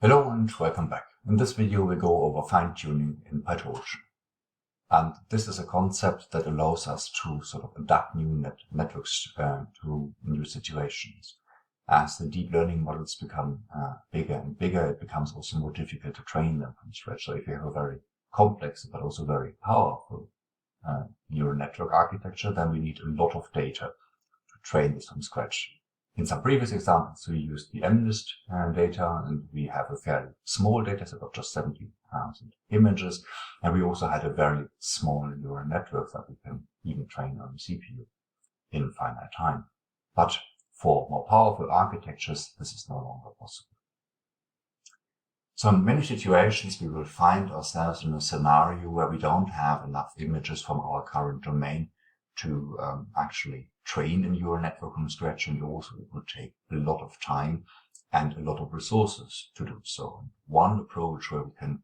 Hello and welcome back. In this video we go over fine-tuning in PyTorch. And this is a concept that allows us to sort of adapt new networks to new situations. As the deep learning models become bigger and bigger, it becomes also more difficult to train them from scratch. So if you have a very complex but also very powerful neural network architecture, then we need a lot of data to train this from scratch. In some previous examples, we used the MNIST data, and we have a fairly small data set of just 70,000 images. And we also had a very small neural network that we can even train on the CPU in finite time. But for more powerful architectures, this is no longer possible. So in many situations, we will find ourselves in a scenario where we don't have enough images from our current domain to actually train a neural network from scratch, and also it would take a lot of time and a lot of resources to do so. One approach where we can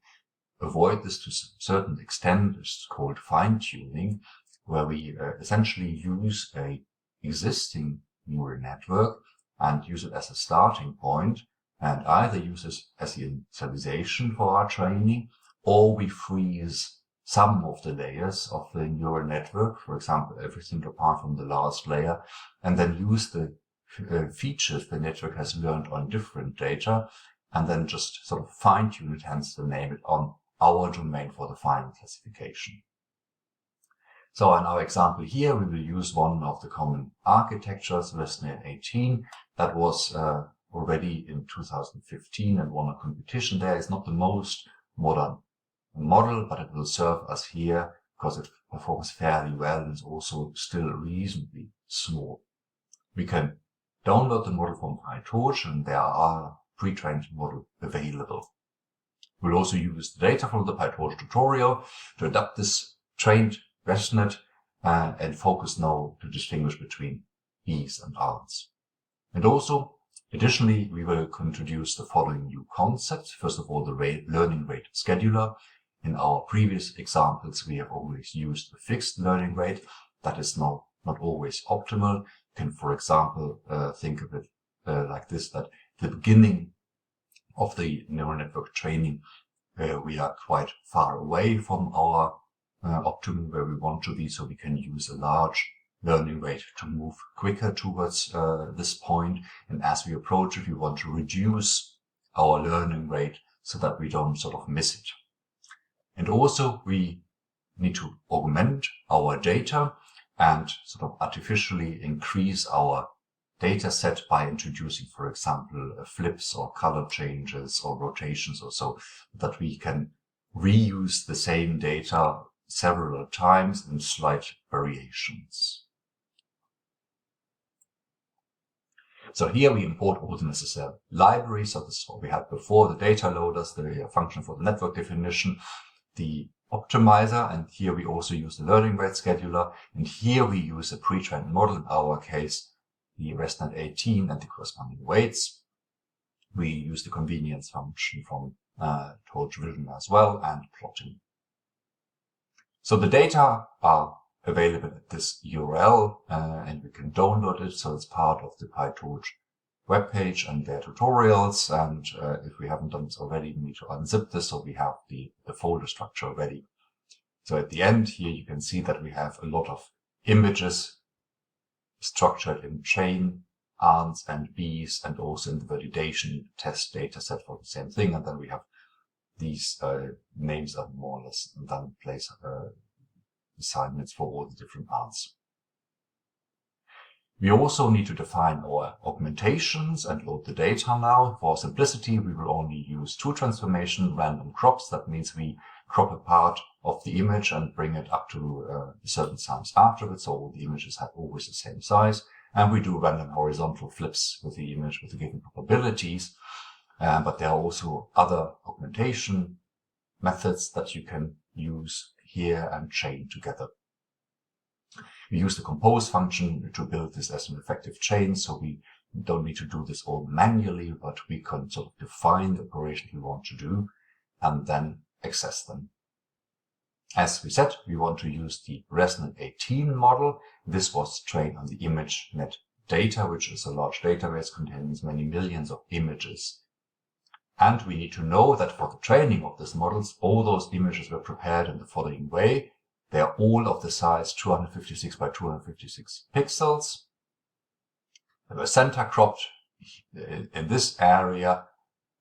avoid this to a certain extent is called fine-tuning, where we essentially use a existing neural network and use it as a starting point, and either use it as the initialization for our training, or we freeze some of the layers of the neural network, for example, everything apart from the last layer, and then use the features the network has learned on different data, and then just sort of fine-tune it, hence the name it, on our domain for the final classification. So in our example here, we will use one of the common architectures, ResNet 18, that was already in 2015 and won a competition there. It's not the most modern model, but it will serve us here because it performs fairly well and is also still reasonably small. We can download the model from PyTorch, and there are pre-trained models available. We'll also use the data from the PyTorch tutorial to adapt this trained ResNet and focus now to distinguish between Bs and Rs. And also, additionally, we will introduce the following new concepts. First of all, the learning rate scheduler. In our previous examples, we have always used a fixed learning rate. That is now not always optimal. You can, for example, think of it like this, that at the beginning of the neural network training, we are quite far away from our optimum where we want to be, so we can use a large learning rate to move quicker towards this point. And as we approach it, we want to reduce our learning rate so that we don't sort of miss it. And also we need to augment our data and sort of artificially increase our data set by introducing, for example, flips or color changes or rotations or so, that we can reuse the same data several times in slight variations. So here we import all the necessary libraries. So this is what we had before: the data loaders, the function for the network definition, the optimizer, and here we also use the learning rate scheduler, and here we use a pre-trained model, in our case the ResNet 18 and the corresponding weights. We use the convenience function from Torch Vision as well, and plotting. So the data are available at this URL, and we can download it, so it's part of the PyTorch webpage and their tutorials. And if we haven't done this already, we need to unzip this so we have the folder structure ready. So at the end here, you can see that we have a lot of images structured in chain, Rs and Bs, and also in the validation test data set for the same thing. And then we have these names are more or less done place assignments for all the different parts. We also need to define our augmentations and load the data now. For simplicity, we will only use two transformation random crops. That means we crop a part of the image and bring it up to a certain size afterwards, so all the images have always the same size. And we do random horizontal flips with the image with the given probabilities. But there are also other augmentation methods that you can use here and chain together. We use the compose function to build this as an effective chain, so we don't need to do this all manually, but we can sort of define the operations we want to do and then access them. As we said, we want to use the ResNet 18 model. This was trained on the ImageNet data, which is a large database containing many millions of images. And we need to know that for the training of these models, all those images were prepared in the following way. They are all of the size 256 by 256 pixels. They were center cropped. In this area,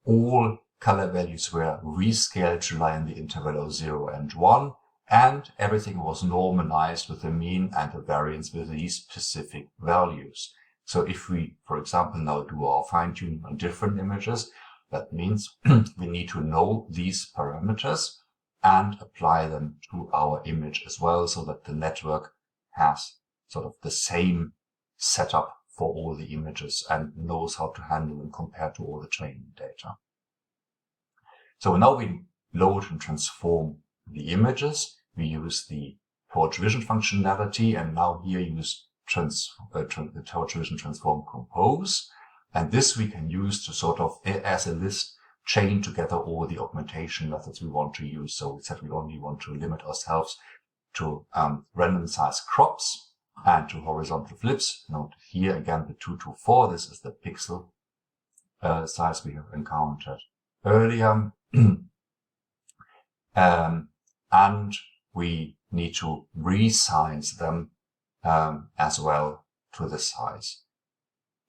all color values were rescaled to lie in the interval of 0 and 1, and everything was normalized with the mean and the variance with these specific values. So if we, for example, now do our fine-tuning on different images, that means we need to know these parameters and apply them to our image as well, so that the network has sort of the same setup for all the images and knows how to handle them compared to all the training data. So now we load and transform the images. We use the Torch Vision functionality, and now here use the Torch Vision Transform Compose. And this we can use to sort of, as a list, chain together all the augmentation methods we want to use. So we said we only want to limit ourselves to random size crops and to horizontal flips. Note here again the 224. This is the pixel size we have encountered earlier. And we need to resize them as well to this size.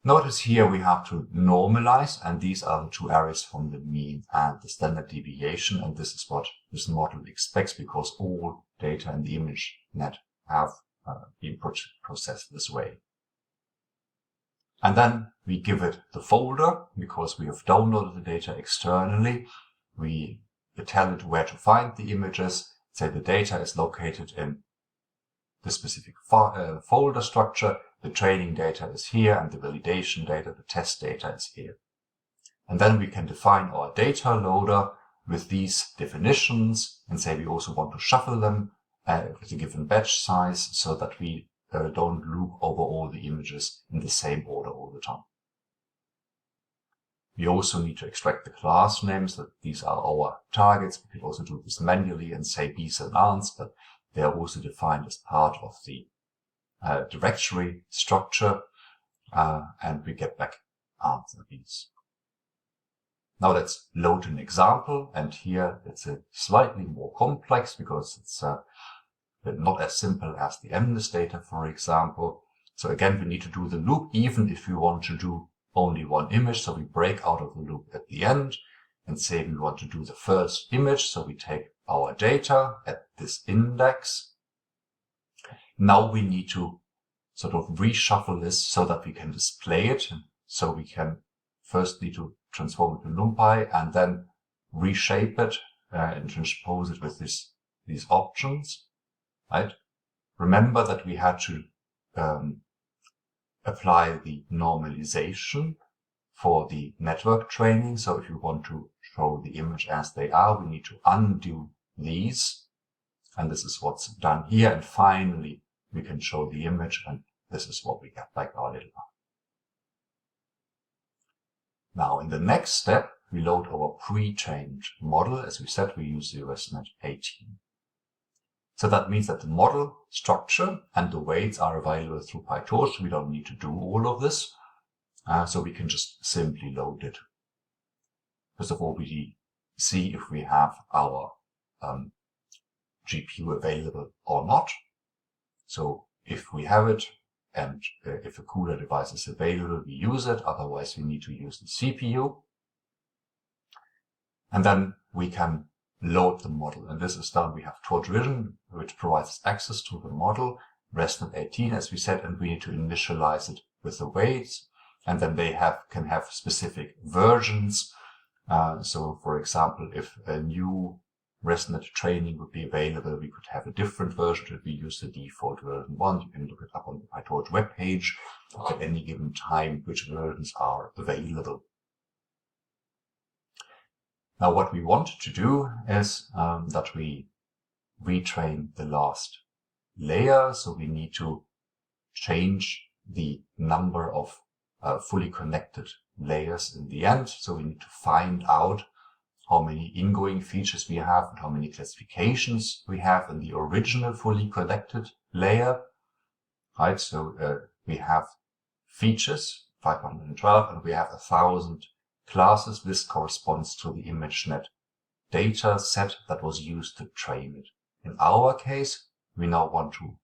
Notice here we have to normalize, and these are the two areas from the mean and the standard deviation, and this is what this model expects because all data in the image net have been processed this way. And then we give it the folder because we have downloaded the data externally. We tell it where to find the images, say the data is located in the specific folder structure, the training data is here, and the validation data, the test data is here. And then we can define our data loader with these definitions and say we also want to shuffle them with a given batch size so that we don't loop over all the images in the same order all the time. We also need to extract the class names, that these are our targets. We could also do this manually and say Bs and Ans, but they are also defined as part of the directory structure, and we get back Ans and Bs. Now let's load an example, and here it's a slightly more complex because it's not as simple as the MNIST data, for example. So again, we need to do the loop even if we want to do only one image. So we break out of the loop at the end and say we want to do the first image. So we take our data at this index. Now we need to sort of reshuffle this so that we can display it. So we can first need to transform it to NumPy and then reshape it and transpose it with these options, right? Remember that we had to apply the normalization for the network training. So if you want to show the image as they are, we need to undo these. And this is what's done here. And finally, we can show the image, and this is what we get back our little one. Now, in the next step, we load our pre-trained model. As we said, we use the ResNet 18. So that means that the model structure and the weights are available through PyTorch. We don't need to do all of this. So we can just simply load it. First of all, we see if we have our GPU available or not. So if we have it, and if a CUDA device is available, we use it. Otherwise, we need to use the CPU. And then we can load the model. And this is done. We have Torch Vision, which provides access to the model, ResNet 18, as we said, and we need to initialize it with the weights. And then they can have specific versions. So, for example, if a new ResNet training would be available, we could have a different version. If we use the default version 1, you can look it up on the PyTorch webpage at any given time, which versions are available. Now, what we want to do is that we retrain the last layer. So we need to change the number of fully connected layers in the end. So we need to find out how many ingoing features we have and how many classifications we have in the original fully connected layer. Right, so we have features, 512, and we have 1,000 classes. This corresponds to the ImageNet data set that was used to train it. In our case, we now want to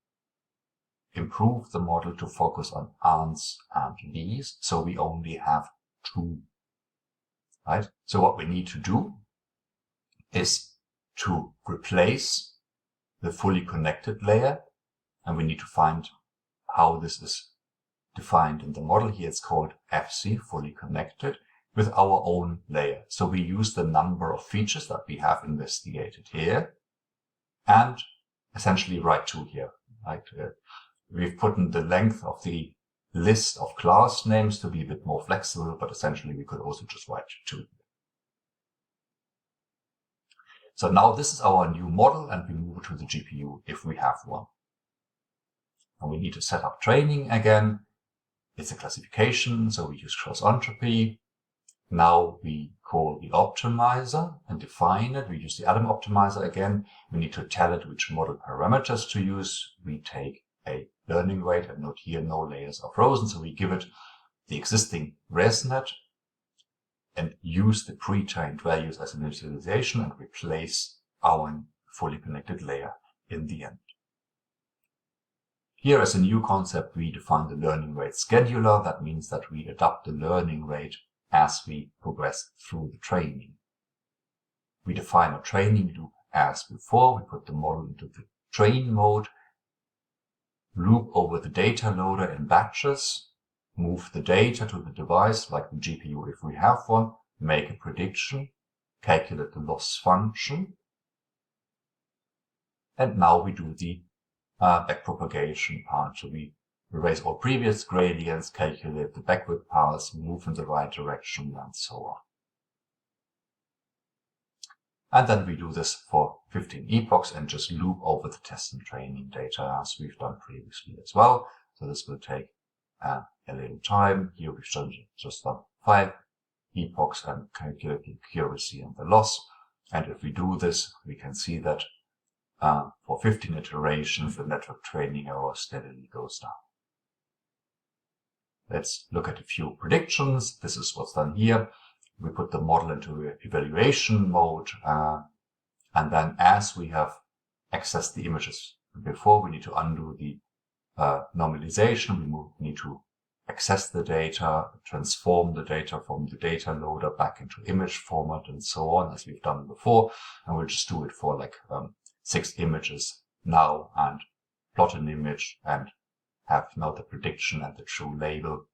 improve the model to focus on ants and bees, so we only have 2. Right? So what we need to do is to replace the fully connected layer, and we need to find how this is defined in the model. Here it's called FC, fully connected, with our own layer. So we use the number of features that we have investigated here and essentially write 2 here. Right? We've put in the length of the list of class names to be a bit more flexible, but essentially we could also just write 2. So now this is our new model, and we move to the GPU if we have one. And we need to set up training again. It's a classification, so we use cross entropy. Now we call the optimizer and define it. We use the Adam optimizer again. We need to tell it which model parameters to use. We take a learning rate, and note here no layers are frozen, so we give it the existing ResNet and use the pre-trained values as initialization and replace our fully connected layer in the end. Here as a new concept, we define the learning rate scheduler. That means that we adapt the learning rate as we progress through the training. We define a training loop as before. We put the model into the train mode, loop over the data loader in batches, move the data to the device, like the GPU if we have one, make a prediction, calculate the loss function, and now we do the backpropagation part. So we erase all previous gradients, calculate the backward paths, move in the right direction, and so on. And then we do this for 15 epochs and just loop over the test and training data as we've done previously as well. So this will take a little time. Here we've just done 5 epochs and calculate the accuracy and the loss. And if we do this, we can see that for 15 iterations, the network training error steadily goes down. Let's look at a few predictions. This is what's done here. We put the model into evaluation mode, and then as we have accessed the images before, we need to undo the normalization. We need to access the data, transform the data from the data loader back into image format, and so on, as we've done before. And we'll just do it for like 6 images now, and plot an image and have now the prediction and the true label.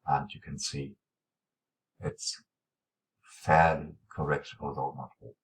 And you can see it's fairly correct, although not all.